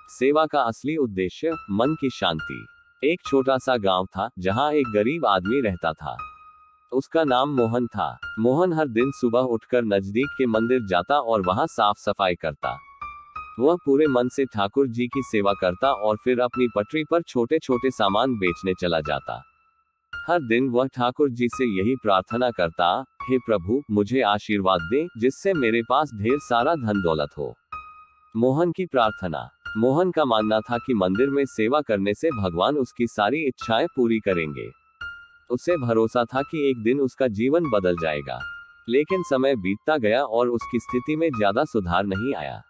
सेवा का असली उद्देश्य मन की शांति। एक छोटा सा गांव था जहां एक गरीब आदमी रहता था। उसका नाम मोहन था। मोहन हर दिन सुबह उठकर नजदीक के मंदिर जाता और वहां साफ सफाई करता। वह पूरे मन से ठाकुर जी की सेवा करता और फिर अपनी पटरी पर छोटे छोटे सामान बेचने चला जाता। हर दिन वह ठाकुर जी से यही प्रार्थना करता, हे प्रभु, मुझे आशीर्वाद दें जिससे मेरे पास ढेर सारा धन दौलत हो। मोहन की प्रार्थना। मोहन का मानना था कि मंदिर में सेवा करने से भगवान उसकी सारी इच्छाएं पूरी करेंगे। उसे भरोसा था कि एक दिन उसका जीवन बदल जाएगा। लेकिन समय बीतता गया और उसकी स्थिति में ज्यादा सुधार नहीं आया।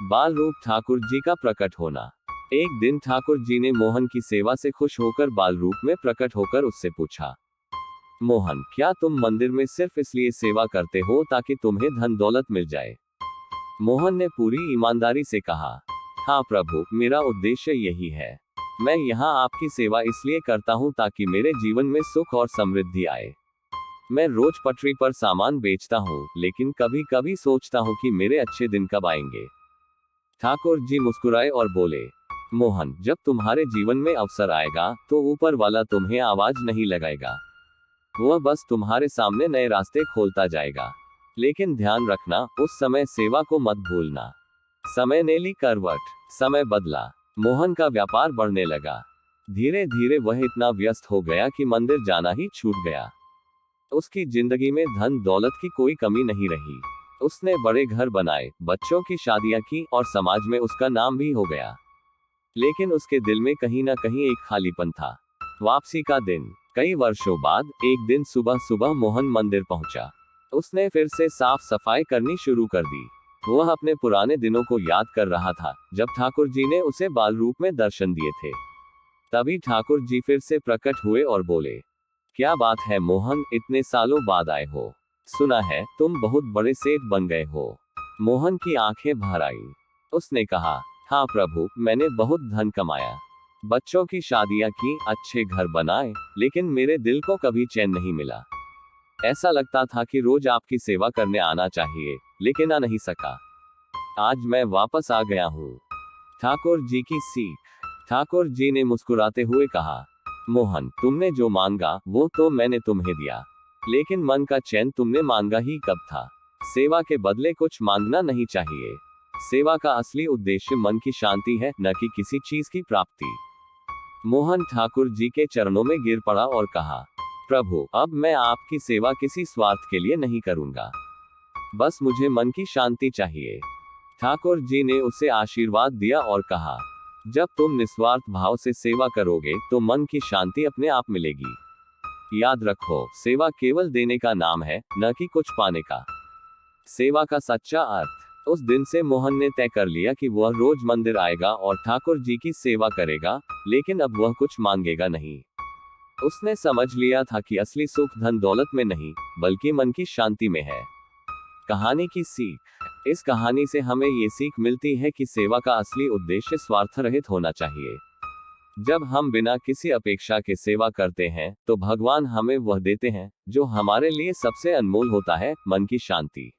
बाल रूप ठाकुर जी का प्रकट होना। एक दिन ठाकुर जी ने मोहन की सेवा से खुश होकर बाल रूप में प्रकट होकर उससे पूछा, मोहन, क्या तुम मंदिर में सिर्फ इसलिए सेवा करते हो ताकि तुम्हें धन दौलत मिल जाए? मोहन ने पूरी ईमानदारी से कहा, हाँ प्रभु, मेरा उद्देश्य यही है। मैं यहाँ आपकी सेवा इसलिए करता हूँ ताकि मेरे जीवन में सुख और समृद्धि आए। मैं रोज पटरी पर सामान बेचता हूँ, लेकिन कभी कभी सोचता हूँ कि मेरे अच्छे दिन कब आएंगे। ठाकुर जी मुस्कुराए और बोले, मोहन, जब तुम्हारे जीवन में अवसर आएगा तो ऊपर वाला तुम्हें आवाज नहीं लगाएगा। वह बस तुम्हारे सामने नए रास्ते खोलता जाएगा। लेकिन ध्यान रखना, उस समय सेवा को मत भूलना। समय ने ली करवट। समय बदला। मोहन का व्यापार बढ़ने लगा। धीरे धीरे वह इतना व्यस्त हो गया कि मंदिर जाना ही छूट गया। उसकी जिंदगी में धन दौलत की कोई कमी नहीं रही। उसने बड़े घर बनाए, बच्चों की शादियां की और समाज में उसका नाम भी हो गया। लेकिन उसके दिल में कहीं ना कहीं एक खालीपन था। वापसी का दिन। कई वर्षों बाद एक दिन सुबह सुबह मोहन मंदिर पहुंचा। उसने फिर से साफ सफाई करनी शुरू कर दी। वह अपने पुराने दिनों को याद कर रहा था, जब ठाकुर जी ने उसे बाल रूप में दर्शन दिए थे। तभी ठाकुर जी फिर से प्रकट हुए और बोले, क्या बात है मोहन, इतने सालों बाद आए हो? सुना है तुम बहुत बड़े सेठ बन गए हो। मोहन की आंखें भर आई। उसने कहा, हाँ प्रभु, मैंने बहुत धन कमाया, बच्चों की शादियां की, अच्छे घर बनाए, लेकिन मेरे दिल को कभी चैन नहीं मिला। ऐसा लगता था कि रोज आपकी सेवा करने आना चाहिए, लेकिन आ नहीं सका। आज मैं वापस आ गया हूँ। ठाकुर जी की सीख। ठाकुर जी ने मुस्कुराते हुए कहा, मोहन, तुमने जो मांगा वो तो मैंने तुम्हें दिया, लेकिन मन का चैन तुमने मांगा ही कब था? सेवा के बदले कुछ मांगना नहीं चाहिए। सेवा का असली उद्देश्य मन की शांति है, न कि किसी चीज की प्राप्ति। मोहन ठाकुर जी के चरणों में गिर पड़ा और कहा, प्रभु, अब मैं आपकी सेवा किसी स्वार्थ के लिए नहीं करूंगा। बस मुझे मन की शांति चाहिए। ठाकुर जी ने उसे आशीर्वाद दिया और कहा, जब तुम निस्वार्थ भाव से सेवा करोगे तो मन की शांति अपने आप मिलेगी। याद रखो, सेवा केवल देने का नाम है, न कि कुछ पाने का। सेवा का सच्चा अर्थ। उस दिन से मोहन ने तय कर लिया कि वह रोज मंदिर आएगा और ठाकुर जी की सेवा करेगा, लेकिन अब वह कुछ मांगेगा नहीं। उसने समझ लिया था कि असली सुख धन दौलत में नहीं, बल्कि मन की शांति में है। कहानी की सीख। इस कहानी से हमें ये सीख मिलती है कि सेवा का असली उद्देश्य स्वार्थ रहित होना चाहिए। जब हम बिना किसी अपेक्षा के सेवा करते हैं तो भगवान हमें वह देते हैं जो हमारे लिए सबसे अनमोल होता है, मन की शांति।